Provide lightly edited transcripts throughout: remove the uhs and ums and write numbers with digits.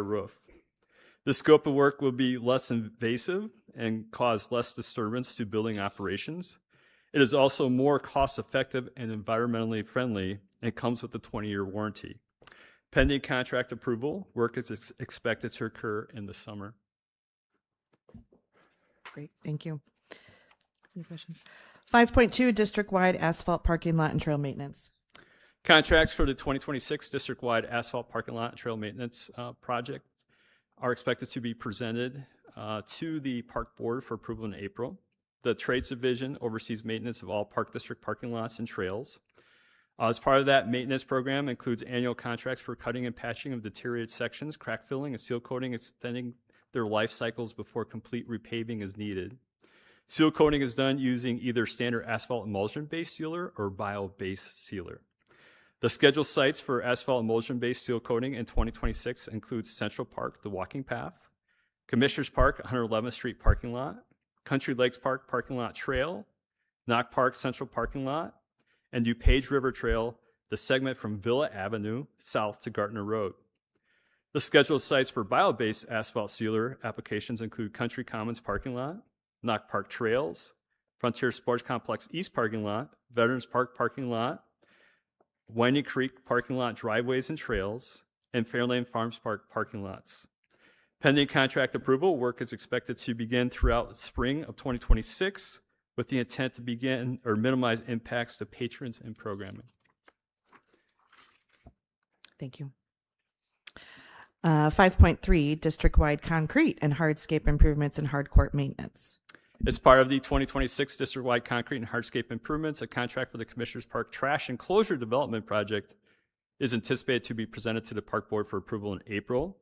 roof. The scope of work will be less invasive and cause less disturbance to building operations. It is also more cost-effective and environmentally friendly and comes with a 20-year warranty. Pending contract approval, work is expected to occur in the summer. Great, thank you. Any questions? 5.2, district-wide asphalt parking lot and trail maintenance. Contracts for the 2026 district-wide asphalt parking lot and trail maintenance project are expected to be presented to the Park Board for approval in April. The Trades Division oversees maintenance of all Park District parking lots and trails. As part of that maintenance program includes annual contracts for cutting and patching of deteriorated sections, crack filling, and seal coating, extending their life cycles before complete repaving is needed. Seal coating is done using either standard asphalt emulsion-based sealer or bio-based sealer. The scheduled sites for asphalt emulsion-based seal coating in 2026 includes Central Park, the walking path, Commissioners Park, 111th Street parking lot, Country Lakes Park parking lot trail, Knock Park Central parking lot, and DuPage River Trail, the segment from Villa Avenue south to Gartner Road. The scheduled sites for bio-based asphalt sealer applications include Country Commons parking lot, Knock Park Trails, Frontier Sports Complex East parking lot, Veterans Park parking lot, Winding Creek parking lot driveways and trails, and Fairlane Farms Park parking lots. Pending contract approval, work is expected to begin throughout the spring of 2026 with the intent to begin or minimize impacts to patrons and programming. Thank you. 5.3, district-wide concrete and hardscape improvements and hardcourt maintenance. As part of the 2026 district-wide concrete and hardscape improvements, a contract for the Commissioners Park Trash Enclosure Development Project is anticipated to be presented to the Park Board for approval in April.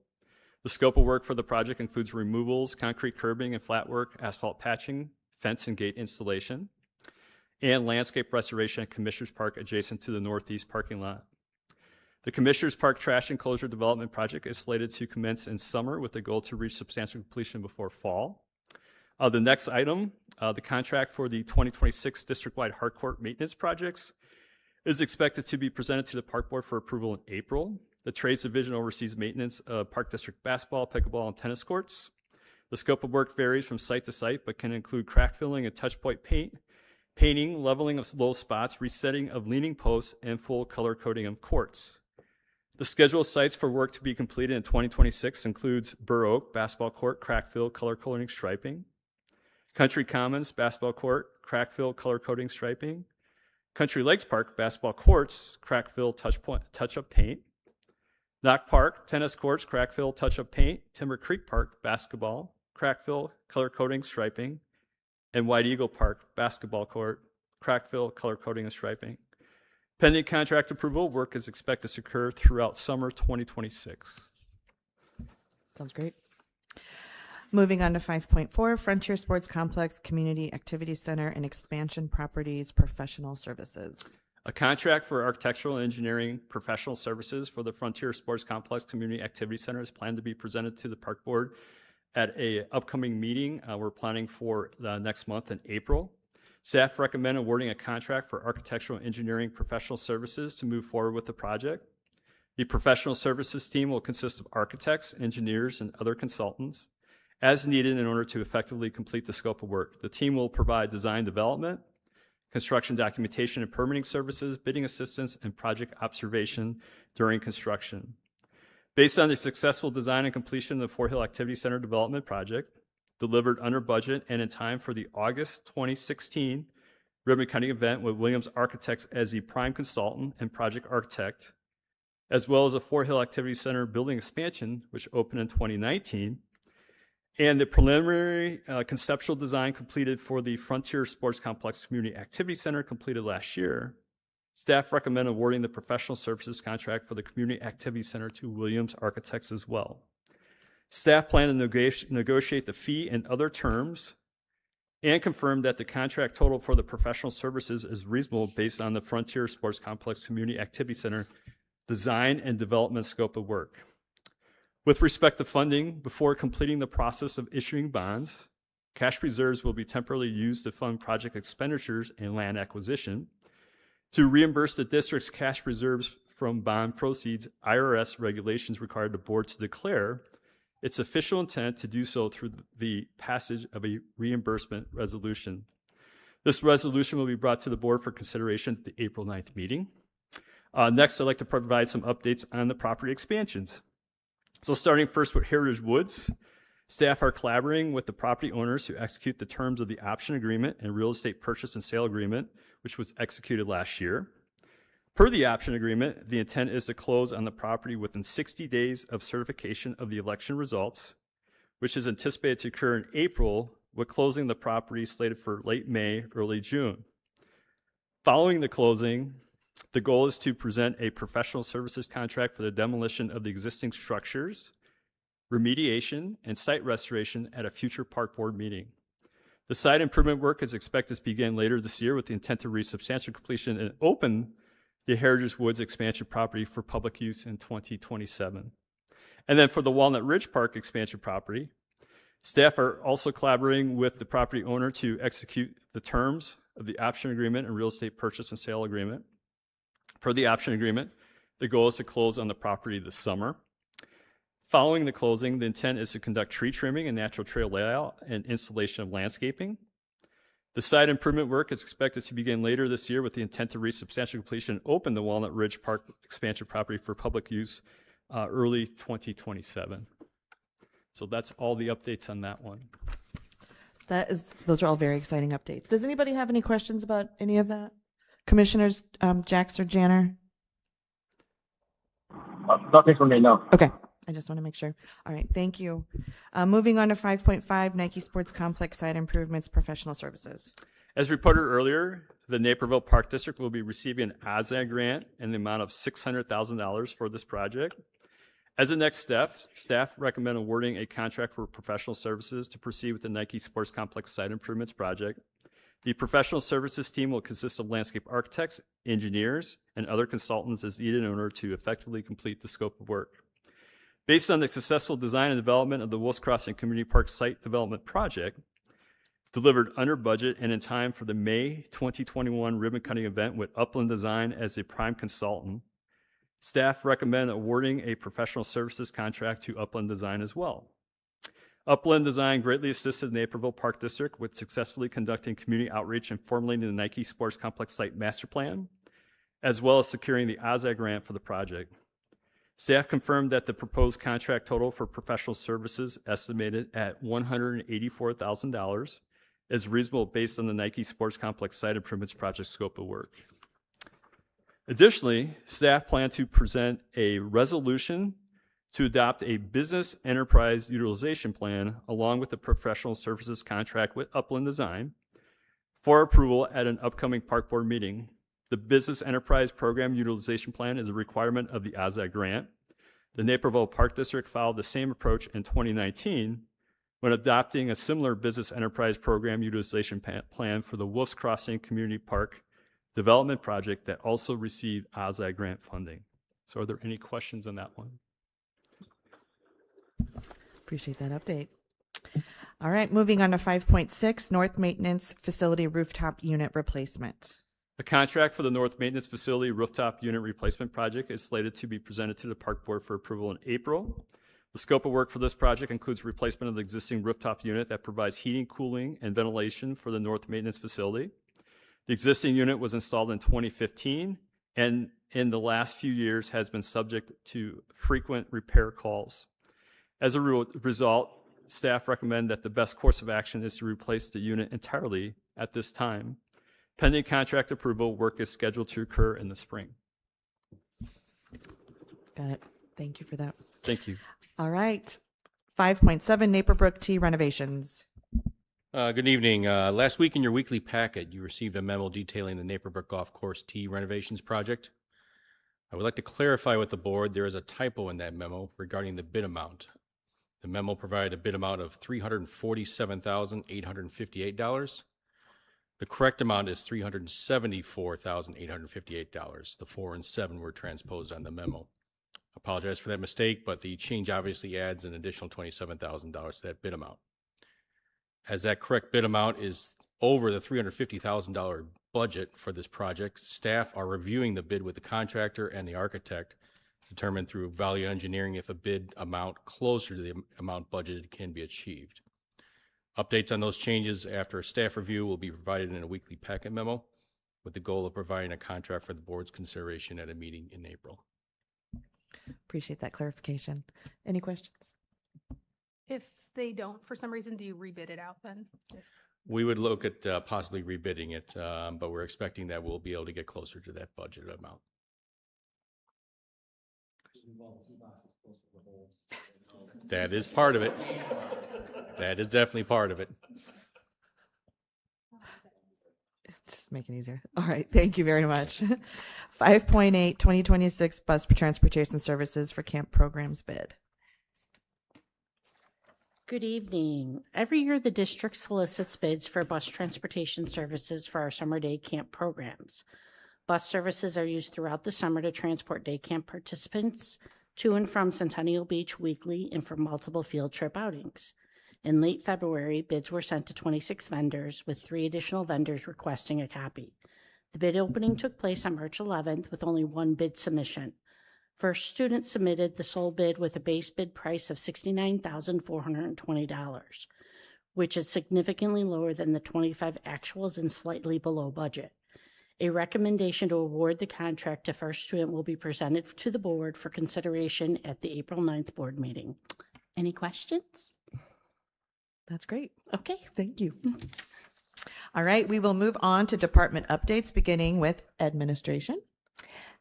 The scope of work for the project includes removals, concrete curbing and flat work, asphalt patching, fence and gate installation, and landscape restoration at Commissioners Park adjacent to the northeast parking lot. The Commissioners Park Trash Enclosure Development Project is slated to commence in summer with a goal to reach substantial completion before fall. The next item, the contract for the 2026 district-wide hardcourt maintenance projects is expected to be presented to the Park Board for approval in April. The Trades Division oversees maintenance of Park District basketball, pickleball, and tennis courts. The scope of work varies from site to site, but can include crack filling and touch point painting, leveling of low spots, resetting of leaning posts, and full color coding of courts. The scheduled sites for work to be completed in 2026 includes Burr Oak basketball court, crack fill, color coding, striping, Country Commons basketball court, crack fill, color coding, striping, Country Lakes Park basketball courts, crack fill, touch-up paint, Knock Park tennis courts, crack fill, touch-up paint, Timber Creek Park basketball, crack fill, color coding, striping, and White Eagle Park basketball court, crack fill, color coding, and striping. Pending contract approval, work is expected to occur throughout summer 2026. Sounds great. Moving on to 5.4, Frontier Sports Complex Community Activity Center and Expansion Properties Professional Services. A contract for architectural and engineering professional services for the Frontier Sports Complex Community Activity Center is planned to be presented to the Park Board at an upcoming meeting we're planning for next month in April. Staff recommend awarding a contract for architectural and engineering professional services to move forward with the project. The professional services team will consist of architects, engineers, and other consultants as needed in order to effectively complete the scope of work. The team will provide design development, construction documentation and permitting services, bidding assistance, and project observation during construction. Based on the successful design and completion of the Fort Hill Activity Center development project, delivered under budget and in time for the August 2016 ribbon cutting event with Williams Architects as the prime consultant and project architect, as well as a Fort Hill Activity Center building expansion, which opened in 2019, and the preliminary conceptual design completed for the Frontier Sports Complex Community Activity Center completed last year. Staff recommend awarding the professional services contract for the Community Activity Center to Williams Architects as well. Staff plan to negotiate the fee and other terms and confirm that the contract total for the professional services is reasonable based on the Frontier Sports Complex Community Activity Center design and development scope of work. With respect to funding, before completing the process of issuing bonds, cash reserves will be temporarily used to fund project expenditures and land acquisition. To reimburse the district's cash reserves from bond proceeds, IRS regulations require the board to declare its official intent to do so through the passage of a reimbursement resolution. This resolution will be brought to the board for consideration at the April 9th meeting. Next, I'd like to provide some updates on the property expansions. So starting first with Heritage Woods, staff are collaborating with the property owners to execute the terms of the option agreement and real estate purchase and sale agreement, which was executed last year. Per the option agreement, the intent is to close on the property within 60 days of certification of the election results, which is anticipated to occur in April, with closing the property slated for late May, early June. Following the closing, the goal is to present a professional services contract for the demolition of the existing structures, remediation, and site restoration at a future park board meeting. The site improvement work is expected to begin later this year with the intent to reach substantial completion and open the Heritage Woods expansion property for public use in 2027. And then for the Walnut Ridge Park expansion property, staff are also collaborating with the property owner to execute the terms of the option agreement and real estate purchase and sale agreement. Per the option agreement, the goal is to close on the property this summer. Following the closing, the intent is to conduct tree trimming and natural trail layout and installation of landscaping. The site improvement work is expected to begin later this year with the intent to reach substantial completion and open the Walnut Ridge Park expansion property for public use early 2027. So that's all the updates on that one. Those are all very exciting updates. Does anybody have any questions about any of that? Commissioners, Jax or Janner? Nothing from me, no. Okay. I just want to make sure. All right. Thank you. Moving on to 5.5, Nike Sports Complex site improvements, professional services. As reported earlier, the Naperville Park District will be receiving an ASAG grant in the amount of $600,000 for this project. As a next step, staff recommend awarding a contract for professional services to proceed with the Nike Sports Complex site improvements project. The professional services team will consist of landscape architects, engineers, and other consultants as needed in order to effectively complete the scope of work. Based on the successful design and development of the Wolf's Crossing Community Park Site Development Project, delivered under budget and in time for the May 2021 ribbon cutting event with Upland Design as a prime consultant, staff recommend awarding a professional services contract to Upland Design as well. Upland Design greatly assisted the Naperville Park District with successfully conducting community outreach and formulating the Nike Sports Complex Site Master Plan, as well as securing the ASAG grant for the project. Staff confirmed that the proposed contract total for professional services estimated at $184,000 is reasonable based on the Nike Sports Complex Site Improvements Project scope of work. Additionally, staff plan to present a resolution to adopt a business enterprise utilization plan along with the professional services contract with Upland Design for approval at an upcoming park board meeting. The Business Enterprise Program Utilization Plan is a requirement of the ASAG grant. The Naperville Park District followed the same approach in 2019 when adopting a similar Business Enterprise Program Utilization Plan for the Wolf's Crossing Community Park Development Project that also received ASAG grant funding. So are there any questions on that one? Appreciate that update. All right, moving on to 5.6, North Maintenance Facility Rooftop Unit Replacement. A contract for the North Maintenance Facility Rooftop Unit Replacement Project is slated to be presented to the Park Board for approval in April. The scope of work for this project includes replacement of the existing rooftop unit that provides heating, cooling, and ventilation for the North Maintenance Facility. The existing unit was installed in 2015 and in the last few years has been subject to frequent repair calls. As a result, staff recommend that the best course of action is to replace the unit entirely at this time. Pending contract approval, work is scheduled to occur in the spring. Got it. Thank you for that. Thank you. All right. 5.7, Naperbrook T renovations. Good evening. Last week in your weekly packet, you received a memo detailing the Naperbrook Golf Course Tee renovations project. I would like to clarify with the board there is a typo in that memo regarding the bid amount. The memo provided a bid amount of $347,858. The correct amount is $374,858. The 4 and 7 were transposed on the memo. Apologize for that mistake, but the change obviously adds an additional $27,000 to that bid amount. As that correct bid amount is over the $350,000 budget for this project. Staff are reviewing the bid with the contractor and the architect to determine through value engineering if a bid amount closer to the amount budgeted can be achieved. Updates on those changes after a staff review will be provided in a weekly packet memo with the goal of providing a contract for the board's consideration at a meeting in April. Appreciate that clarification. Any questions? If they don't, for some reason, do you rebid it out then? We would look at possibly rebidding it, but we're expecting that we'll be able to get closer to that budget amount. That is part of it. That is definitely part of it. Just make it easier. All right. Thank you very much. 5.8, 2026 bus transportation services for camp programs bid. Good evening. Every year, the district solicits bids for bus transportation services for our summer day camp programs. Bus services are used throughout the summer to transport day camp participants to and from Centennial Beach weekly and for multiple field trip outings. In late February, bids were sent to 26 vendors, with 3 additional vendors requesting a copy. The bid opening took place on March 11th with only 1 bid submission. First student submitted the sole bid with a base bid price of $69,420, which is significantly lower than the 25 actuals and slightly below budget. A recommendation to award the contract to first student will be presented to the board for consideration at the April 9th board meeting. Any questions? That's great. Okay. Thank you. All right. We will move on to department updates, beginning with administration.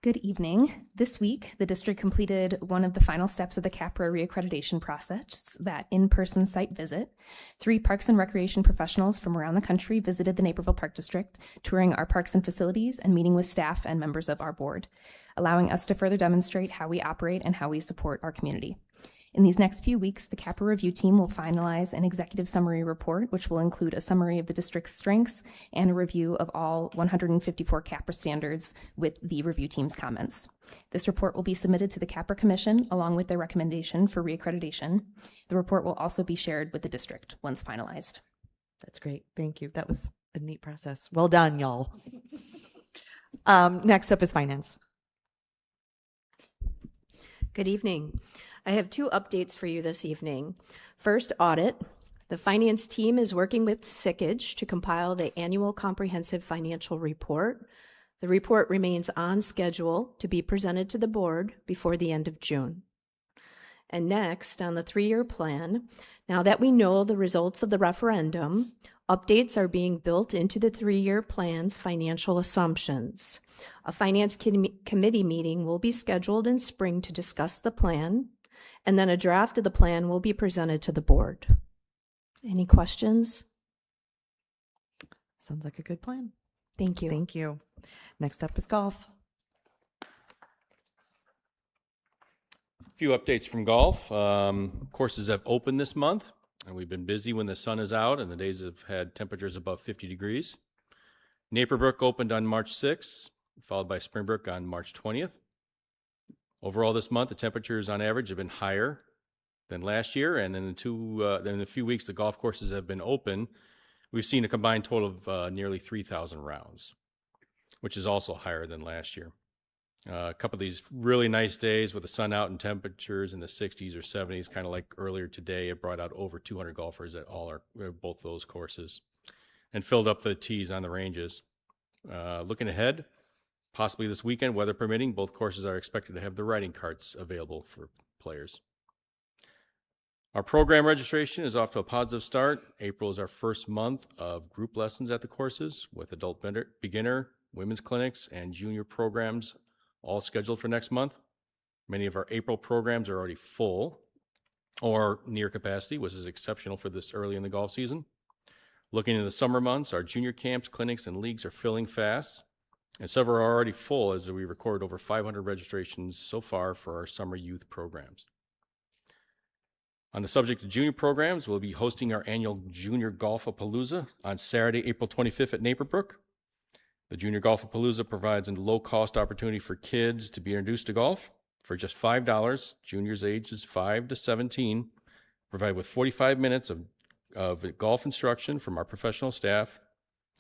Good evening. This week, the district completed one of the final steps of the CAPRA reaccreditation process, that in-person site visit. 3 Parks and Recreation professionals from around the country visited the Naperville Park District, touring our parks and facilities and meeting with staff and members of our board, allowing us to further demonstrate how we operate and how we support our community. In these next few weeks, the CAPRA review team will finalize an executive summary report, which will include a summary of the district's strengths and a review of all 154 CAPRA standards with the review team's comments. This report will be submitted to the CAPRA Commission along with their recommendation for reaccreditation. The report will also be shared with the district once finalized. That's great. Thank you. That was a neat process. Well done, y'all. Next up is finance. Good evening. I have 2 updates for you this evening. First, audit. The finance team is working with Sickage to compile the annual comprehensive financial report. The report remains on schedule to be presented to the board before the end of June. And next, on the 3-year plan, now that we know the results of the referendum, updates are being built into the 3-year plan's financial assumptions. A finance committee meeting will be scheduled in spring to discuss the plan, and then a draft of the plan will be presented to the board. Any questions? Sounds like a good plan. Thank you. Thank you. Next up is golf. A few updates from golf. Courses have opened this month, and we've been busy when the sun is out and the days have had temperatures above 50 degrees. Naperbrook opened on March 6th, followed by Springbrook on March 20th. Overall this month, the temperatures on average have been higher than last year, and in the few weeks the golf courses have been open, we've seen a combined total of nearly 3,000 rounds, which is also higher than last year. A couple of these really nice days with the sun out and temperatures in the 60s or 70s, kind of like earlier today, it brought out over 200 golfers at both those courses and filled up the tees on the ranges. Looking ahead, possibly this weekend, weather permitting, both courses are expected to have the riding carts available for players. Our program registration is off to a positive start. April is our first month of group lessons at the courses with adult beginner, women's clinics, and junior programs all scheduled for next month. Many of our April programs are already full or near capacity, which is exceptional for this early in the golf season. Looking into the summer months, our junior camps, clinics, and leagues are filling fast, and several are already full as we recorded over 500 registrations so far for our summer youth programs. On the subject of junior programs, we'll be hosting our annual Junior Golf-A-Palooza on Saturday, April 25th at Naperbrook. The Junior Golf-A-Palooza provides a low-cost opportunity for kids to be introduced to golf. For just $5, juniors ages 5 to 17 provide with 45 minutes of golf instruction from our professional staff,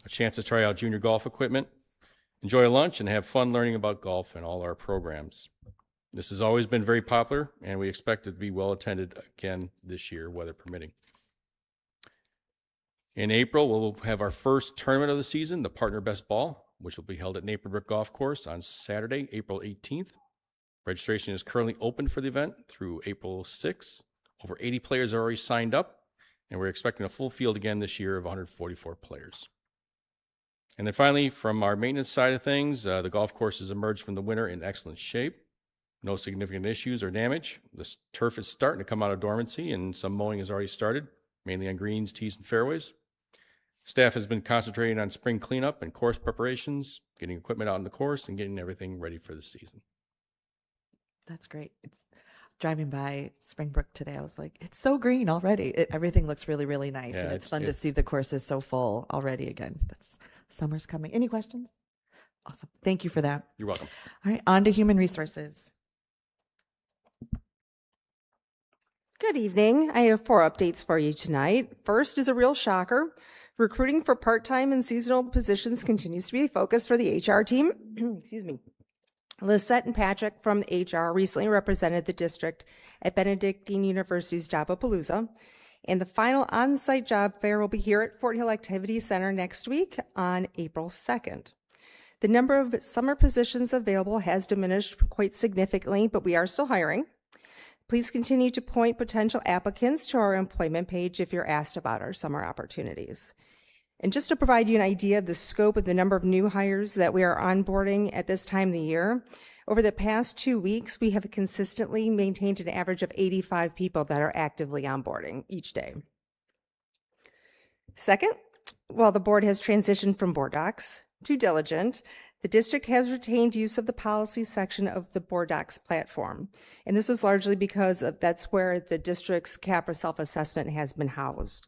a chance to try out junior golf equipment, enjoy a lunch, and have fun learning about golf and all our programs. This has always been very popular, and we expect it to be well attended again this year, weather permitting. In April, we'll have our first tournament of the season, the Partner Best Ball, which will be held at Naperville Golf Course on Saturday, April 18th. Registration is currently open for the event through April 6th. Over 80 players are already signed up, and we're expecting a full field again this year of 144 players. And then finally, from our maintenance side of things, the golf course has emerged from the winter in excellent shape. No significant issues or damage. The turf is starting to come out of dormancy, and some mowing has already started, mainly on greens, tees, and fairways. Staff has been concentrating on spring cleanup and course preparations, getting equipment out on the course, and getting everything ready for the season. That's great. Driving by Springbrook today, I was like, it's so green already. Everything looks really, really nice. Yeah, and it's fun to see the courses so full already again. Summer's coming. Any questions? Awesome. Thank you for that. You're welcome. All right, on to human resources. Good evening. I have 4 updates for you tonight. First is a real shocker. Recruiting for part-time and seasonal positions continues to be a focus for the HR team. Excuse me. Lisette and Patrick from HR recently represented the district at Benedictine University's Jobapalooza, and the final on-site job fair will be here at Fort Hill Activity Center next week on April 2nd. The number of summer positions available has diminished quite significantly, but we are still hiring. Please continue to point potential applicants to our employment page if you're asked about our summer opportunities. And just to provide you an idea of the scope of the number of new hires that we are onboarding at this time of the year, over the past 2 weeks, we have consistently maintained an average of 85 people that are actively onboarding each day. Second, while the board has transitioned from board docs to Diligent, the district has retained use of the policy section of the board docs platform. And this is largely because that's where the district's CAPRA self-assessment has been housed.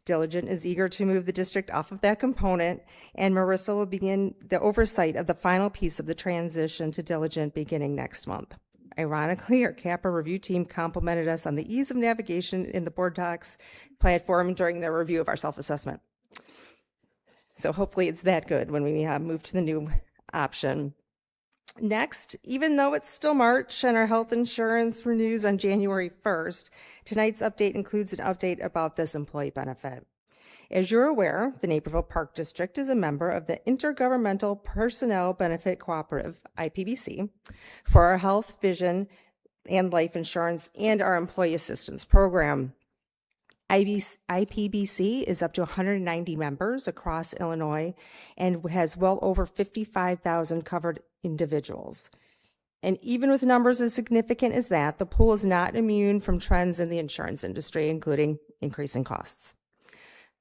Diligent is eager to move the district off of that component, and Marissa will begin the oversight of the final piece of the transition to Diligent beginning next month. Ironically, our CAPRA review team complimented us on the ease of navigation in the board docs platform during their review of our self-assessment. So hopefully it's that good when we move to the new option. Next, even though it's still March and our health insurance renews on January 1st, tonight's update includes an update about this employee benefit. As you're aware, the Naperville Park District is a member of the Intergovernmental Personnel Benefit Cooperative, IPBC, for our health, vision, and life insurance and our employee assistance program. IPBC is up to 190 members across Illinois and has well over 55,000 covered individuals. And even with numbers as significant as that, the pool is not immune from trends in the insurance industry, including increasing costs.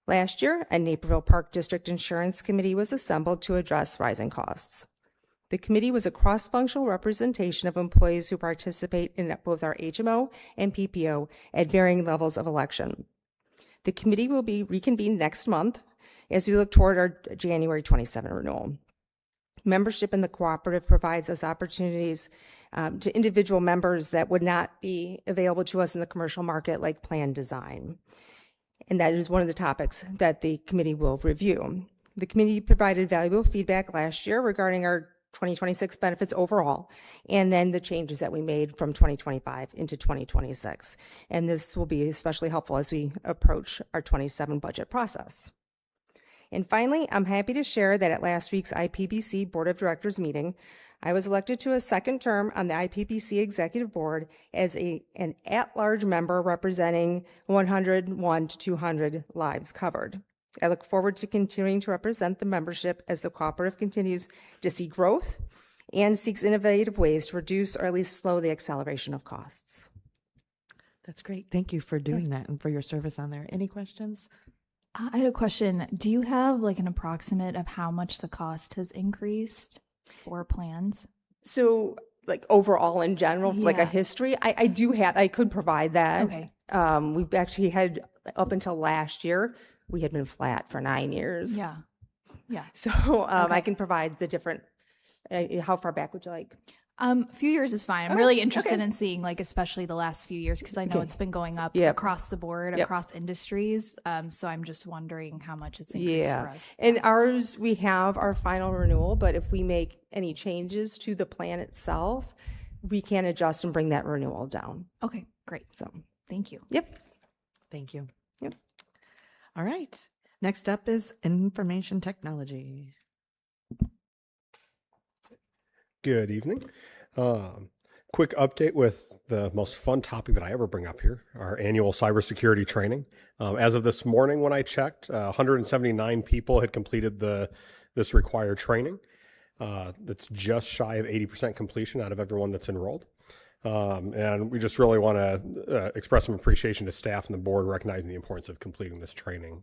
Last year, a Naperville Park District Insurance Committee was assembled to address rising costs. The committee was a cross-functional representation of employees who participate in both our HMO and PPO at varying levels of election. The committee will be reconvened next month as we look toward our January 27 renewal. Membership in the cooperative provides us opportunities to individual members that would not be available to us in the commercial market, like plan design. And that is one of the topics that the committee will review. The committee provided valuable feedback last year regarding our 2026 benefits overall, and then the changes that we made from 2025 into 2026. And this will be especially helpful as we approach our 27 budget process. And finally, I'm happy to share that at last week's IPBC Board of Directors meeting, I was elected to a second term on the IPBC Executive Board as an at-large member representing 101 to 200 lives covered. I look forward to continuing to represent the membership as the cooperative continues to see growth and seeks innovative ways to reduce or at least slow the acceleration of costs. That's great. Thank you for doing that and for your service on there. Any questions? I had a question. Do you have like an approximate of how much the cost has increased for plans? So like overall in general, like a Yeah. history, I could provide that. Okay. We've actually had, up until last year, we had been flat for 9 years. Yeah. Yeah. So I can provide the different, how far back would you like? A few years is fine. I'm really interested in seeing, like, especially the last few years, because I know it's been going up across the board, across industries. So I'm just wondering how much it's increased for us. And ours, we have our final renewal, but if we make any changes to the plan itself, we can adjust and bring that renewal down. Okay, great. So, Thank you. Thank you. Yep. All right. Next up is information technology. Good evening. Quick update with the most fun topic that I ever bring up here, our annual cybersecurity training. As of this morning when I checked, 179 people had completed this required training. That's just shy of 80% completion out of everyone that's enrolled. And we just really want to express some appreciation to staff and the board recognizing the importance of completing this training.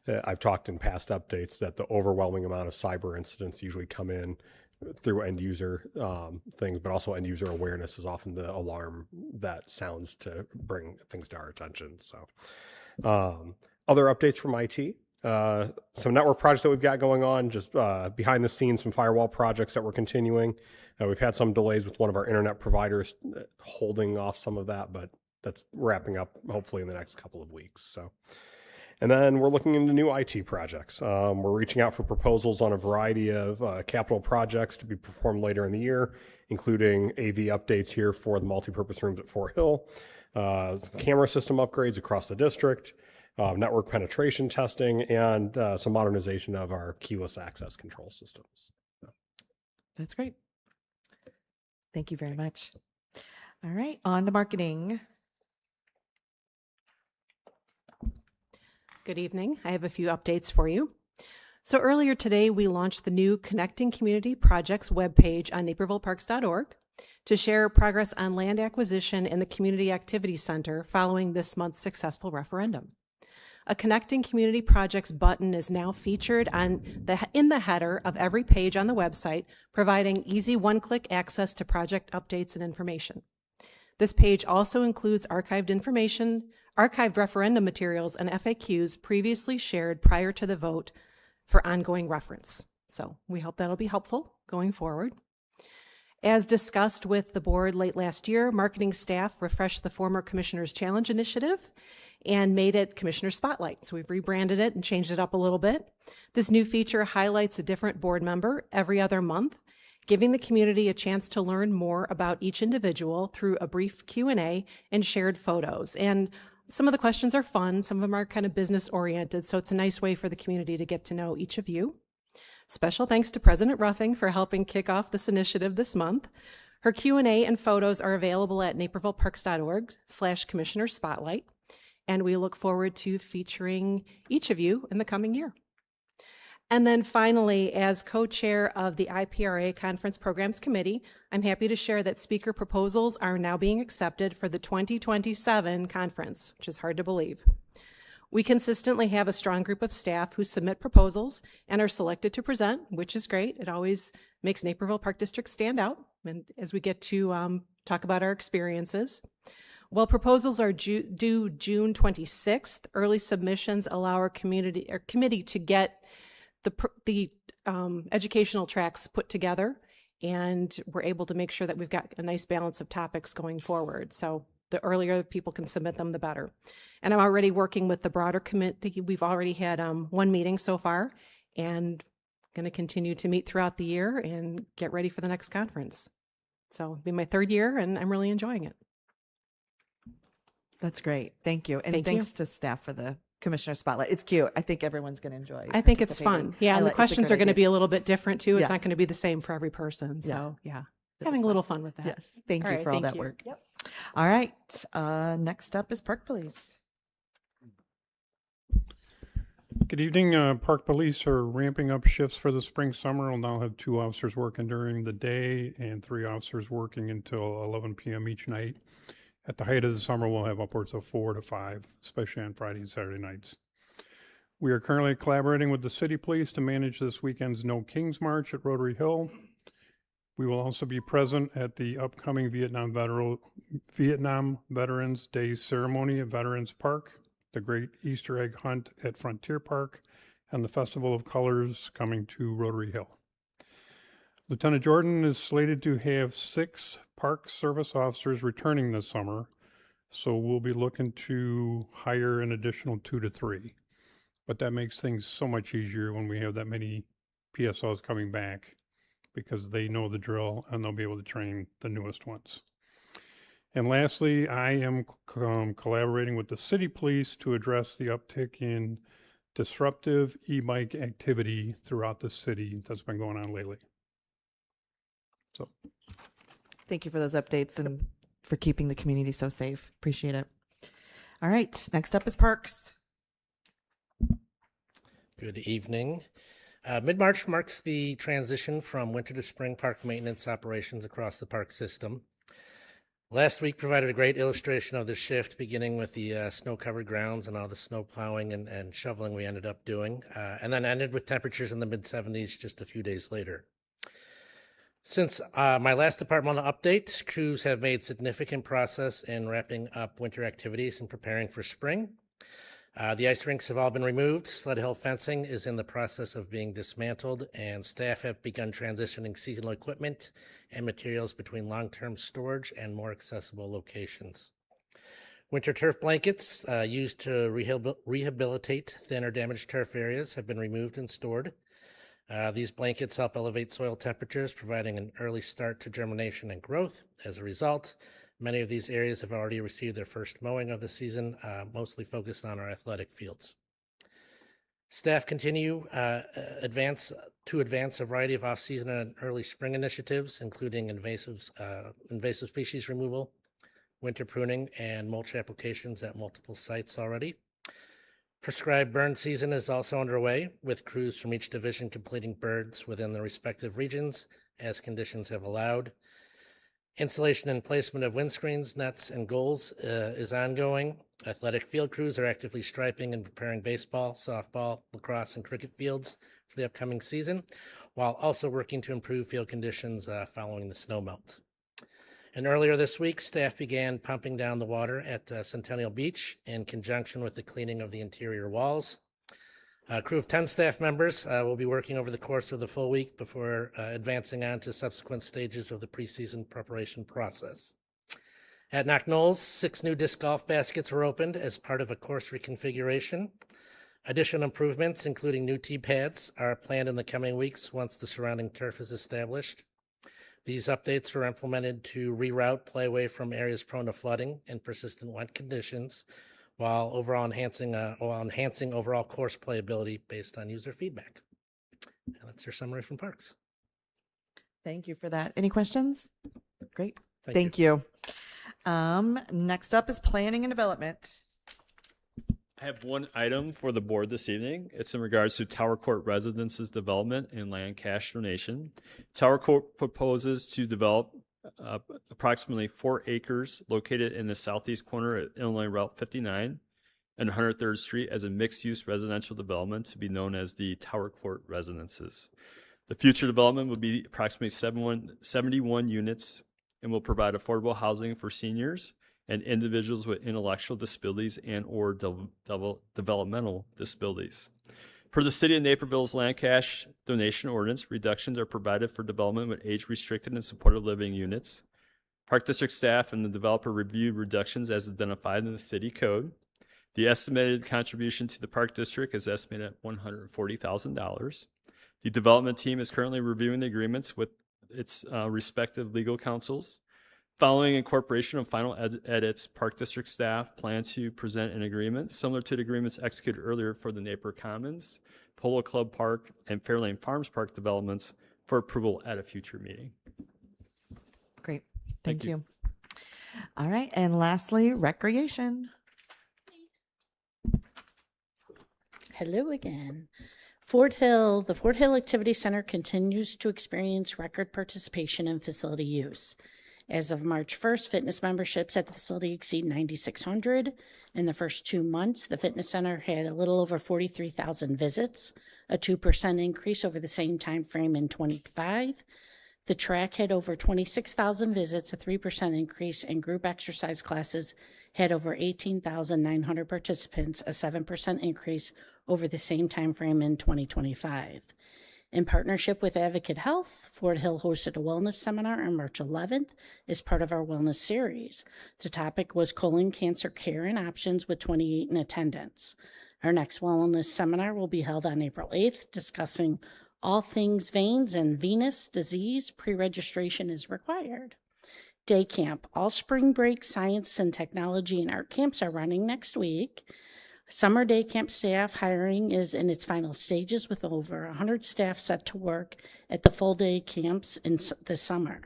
I've talked in past updates that the overwhelming amount of cyber incidents usually come in through end user things, but also end user awareness is often the alarm that sounds to bring things to our attention. So other updates from IT, some network projects that we've got going on, just behind the scenes, some firewall projects that we're continuing. We've had some delays with one of our internet providers holding off some of that, but that's wrapping up hopefully in the next couple of weeks. So. And then we're looking into new IT projects. We're reaching out for proposals on a variety of capital projects to be performed later in the year, including AV updates here for the multipurpose rooms at Fort Hill, camera system upgrades across the district, network penetration testing, and some modernization of our keyless access control systems. That's great. Thank you very much. All right, on to marketing. Good evening. I have a few updates for you. So earlier today, we launched the new Connecting Community Projects webpage on napervilleparks.org to share progress on land acquisition in the Community Activity Center following this month's successful referendum. A Connecting Community Projects button is now featured in the header of every page on the website, providing easy one-click access to project updates and information. This page also includes archived referendum materials and FAQs previously shared prior to the vote for ongoing reference. So we hope that'll be helpful going forward. As discussed with the board late last year, marketing staff refreshed the former Commissioner's Challenge initiative and made it Commissioner Spotlight. So we've rebranded it and changed it up a little bit. This new feature highlights a different board member every other month, giving the community a chance to learn more about each individual through a brief Q&A and shared photos. And some of the questions are fun, some of them are kind of business oriented, so it's a nice way for the community to get to know each of you. Special thanks to President Ruffing for helping kick off this initiative this month. Her Q&A and photos are available at napervilleparks.org/Commissioner Spotlight, and we look forward to featuring each of you in the coming year. And then finally, as co-chair of the IPRA Conference Programs Committee, I'm happy to share that speaker proposals are now being accepted for the 2027 conference, which is hard to believe. We consistently have a strong group of staff who submit proposals and are selected to present, which is great. It always makes Naperville Park District stand out, and as we get to talk about our experiences. While proposals are due June 26th, early submissions allow our committee to get the educational tracks put together, and we're able to make sure that we've got a nice balance of topics going forward. So the earlier people can submit them, the better. And I'm already working with the broader committee. We've already had one meeting so far, and going to continue to meet throughout the year and get ready for the next conference. So it'll be my third year, and I'm really enjoying it. That's great. Thank you. And thanks to staff for the Commissioner Spotlight. It's cute. I think everyone's going to enjoy it. I think it's fun. Yeah, and the questions are going to be a little bit different too. It's not going to be the same for every person. So having a little fun with that. Yes. Thank you for all that work. Yep. All right. Next up is Park Police. Good evening. Park Police are ramping up shifts for the spring summer. We'll now have 2 officers working during the day and 3 officers working until 11 p.m. each night. At the height of the summer, we'll have upwards of 4 to 5, especially on Friday and Saturday nights. We are currently collaborating with the City Police to manage this weekend's No Kings March at Rotary Hill. We will also be present at the upcoming Vietnam Veterans Day ceremony at Veterans Park, the Great Easter Egg Hunt at Frontier Park, and the Festival of Colors coming to Rotary Hill. Lieutenant Jordan is slated to have 6 Park Service officers returning this summer, so we'll be looking to hire an additional 2 to 3. But that makes things so much easier when we have that many PSOs coming back, because they know the drill and they'll be able to train the newest ones. And lastly, I am collaborating with the city police to address the uptick in disruptive e-bike activity throughout the city that's been going on lately. So, Thank you for those updates and for keeping the community so safe. Appreciate it. All right, next up is parks. Good evening. Mid-March marks the transition from winter to spring park maintenance operations across the park system. Last week provided a great illustration of the shift, beginning with the snow-covered grounds and all the snow plowing and shoveling we ended up doing, and then ended with temperatures in the mid-70s just a few days later. Since my last departmental update, crews have made significant progress in wrapping up winter activities and preparing for spring. The ice rinks have all been removed, sled hill fencing is in the process of being dismantled, and staff have begun transitioning seasonal equipment and materials between long-term storage and more accessible locations. Winter turf blankets used to rehabilitate thin or damaged turf areas have been removed and stored. These blankets help elevate soil temperatures, providing an early start to germination and growth. As a result, many of these areas have already received their first mowing of the season, mostly focused on our athletic fields. Staff continue to advance a variety of off-season and early spring initiatives, including invasive species removal, winter pruning, and mulch applications at multiple sites already. Prescribed burn season is also underway, with crews from each division completing birds within their respective regions as conditions have allowed. Installation and placement of windscreens, nets, and goals is ongoing. Athletic field crews are actively striping and preparing baseball, softball, lacrosse, and cricket fields for the upcoming season, while also working to improve field conditions following the snow melt. And earlier this week, staff began pumping down the water at Centennial Beach in conjunction with the cleaning of the interior walls. A crew of 10 staff members will be working over the course of the full week before advancing on to subsequent stages of the preseason preparation process. At Knock Knolls, 6 new disc golf baskets were opened as part of a course reconfiguration. Additional improvements, including new tee pads, are planned in the coming weeks once the surrounding turf is established. These updates were implemented to reroute play away from areas prone to flooding and persistent wet conditions, while enhancing overall course playability based on user feedback. And that's your summary from Parks. Thank you for that. Any questions? Great. Thank you. Next up is planning and development. I have one item for the board this evening. It's in regards to Tower Court Residences development and land cash donation. Tower Court proposes to develop approximately 4 acres located in the southeast corner at Illinois Route 59 and 103rd Street as a mixed-use residential development to be known as the Tower Court Residences. The future development will be approximately 71 units and will provide affordable housing for seniors and individuals with intellectual disabilities and or developmental disabilities. Per the City of Naperville's land cash donation ordinance, reductions are provided for development with age-restricted and supported living units. Park District staff and the developer reviewed reductions as identified in the city code. The estimated contribution to the Park District is estimated at $140,000. The development team is currently reviewing the agreements with its respective legal counsels. Following incorporation of final edits, Park District staff plan to present an agreement similar to the agreements executed earlier for the Napier Commons, Polo Club Park, and Fairlane Farms Park developments for approval at a future meeting. Great. Thank you. All right. And lastly, recreation. Hello again. The Fort Hill Activity Center continues to experience record participation and facility use. As of March 1st, fitness memberships at the facility exceed 9,600. In the first 2 months, the fitness center had a little over 43,000 visits, a 2% increase over the same time frame in 2025. The track had over 26,000 visits, a 3% increase, and group exercise classes had over 18,900 participants, a 7% increase over the same time frame in 2025. In partnership with Advocate Health, Fort Hill hosted a wellness seminar on March 11th as part of our wellness series. The topic was colon cancer care and options, with 28 in attendance. Our next wellness seminar will be held on April 8th, discussing all things veins and venous disease. Pre-registration is required. Day camp. All spring break science and technology and art camps are running next week. Summer day camp staff hiring is in its final stages, with over 100 staff set to work at the full day camps in the summer.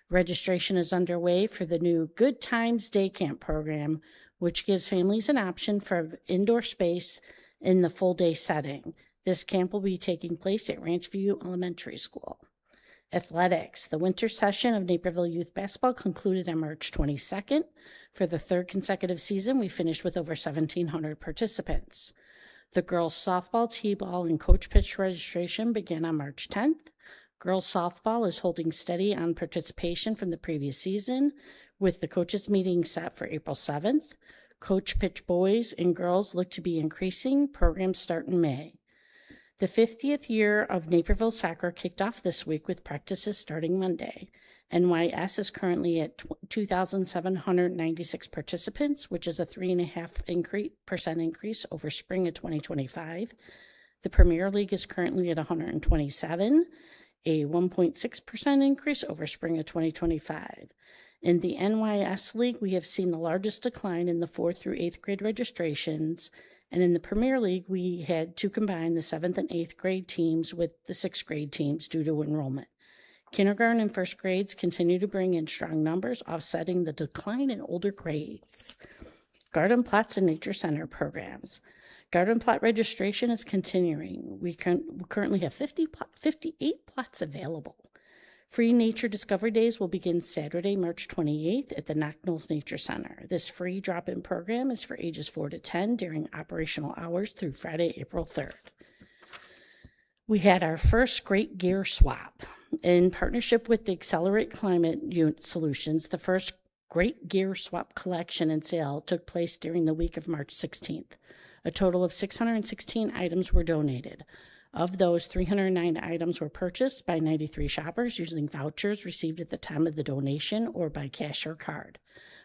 Registration is underway for the new Good Times Day Camp program, which gives families an option for indoor space in the full day setting. This camp will be taking place at Ranch View Elementary School. Athletics. The winter session of Naperville Youth Basketball concluded on March 22nd. For the third consecutive season, we finished with over 1,700 participants. The girls' softball, t-ball, and coach pitch registration began on March 10th. Girls' softball is holding steady on participation from the previous season, with the coaches meeting set for April 7th. Coach pitch boys and girls look to be increasing. Programs start in May. The 50th year of Naperville soccer kicked off this week, with practices starting Monday. NYS is currently at 2,796 participants, which is a 3.5% increase over spring of 2025. The Premier League is currently at 127, a 1.6% increase over spring of 2025. In the NYS League, we have seen the largest decline in the 4th through 8th grade registrations. And in the Premier League, we had to combine the 7th and 8th grade teams with the 6th grade teams due to enrollment. Kindergarten and first grades continue to bring in strong numbers, offsetting the decline in older grades. Garden plots and nature center programs. Garden plot registration is continuing. We currently have 58 plots available. Free Nature Discovery Days will begin Saturday, March 28th at the Knock Knolls Nature Center. This free drop-in program is for ages 4 to 10 during operational hours through Friday, April 3rd. We had our first Great Gear Swap. In partnership with the Accelerate Climate Solutions, the first Great Gear Swap collection and sale took place during the week of March 16th. A total of 616 items were donated. Of those, 309 items were purchased by 93 shoppers using vouchers received at the time of the donation or by cash or card.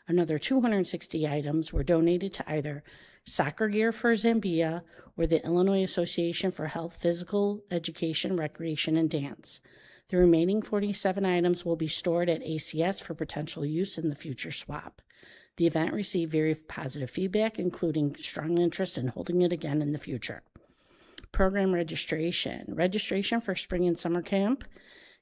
Another 260 items were donated to either soccer gear for Zambia or the Illinois Association for Health, Physical Education, Recreation, and Dance. The remaining 47 items will be stored at ACS for potential use in the future swap. The event received very positive feedback, including strong interest in holding it again in the future. Program registration. Registration for spring and summer camp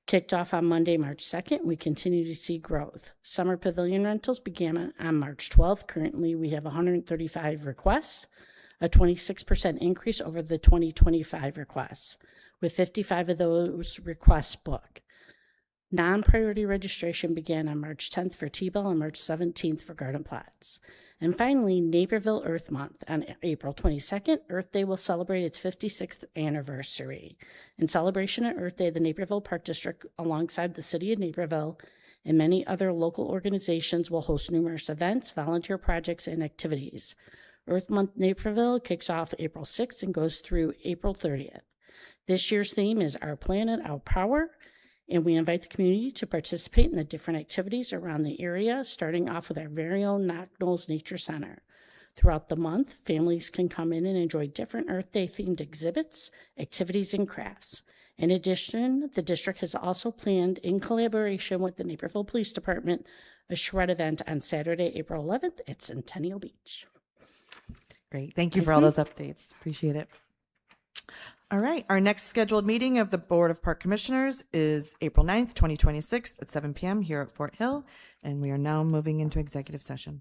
kicked off on Monday, March 2nd. We continue to see growth. Summer pavilion rentals began on March 12th. Currently, we have 135 requests, a 26% increase over the 2025 requests, with 55 of those requests booked. Non-priority registration began on March 10th for T-ball and March 17th for garden plots. And finally, Naperville Earth Month. On April 22nd, Earth Day will celebrate its 56th anniversary. In celebration of Earth Day, the Naperville Park District, alongside the City of Naperville and many other local organizations, will host numerous events, volunteer projects, and activities. Earth Month Naperville kicks off April 6th and goes through April 30th. This year's theme is Our Planet, Our Power, and we invite the community to participate in the different activities around the area, starting off with our very own Knock Knolls Nature Center. Throughout the month, families can come in and enjoy different Earth Day themed exhibits, activities, and crafts. In addition, the district has also planned, in collaboration with the Naperville Police Department, a shred event on Saturday, April 11th at Centennial Beach. Great. Thank you for all those updates. Appreciate it. All right. Our next scheduled meeting of the Board of Park Commissioners is April 9th, 2026 at 7 p.m. here at Fort Hill. And we are now moving into executive session.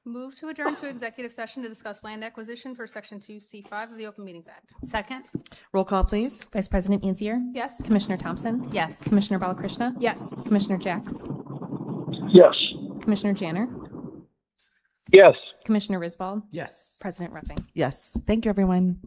Move to adjourn to executive session to discuss land acquisition for Section 2C5 of the Open Meetings Act. Second. Roll call, please. Vice President Anzier? Yes. Commissioner Thompson? Yes. Commissioner Balakrishna? Yes. Commissioner Jacks? Yes. Commissioner Janner? Yes. Commissioner Risbald? Yes. President Ruffing? Yes. Thank you, everyone.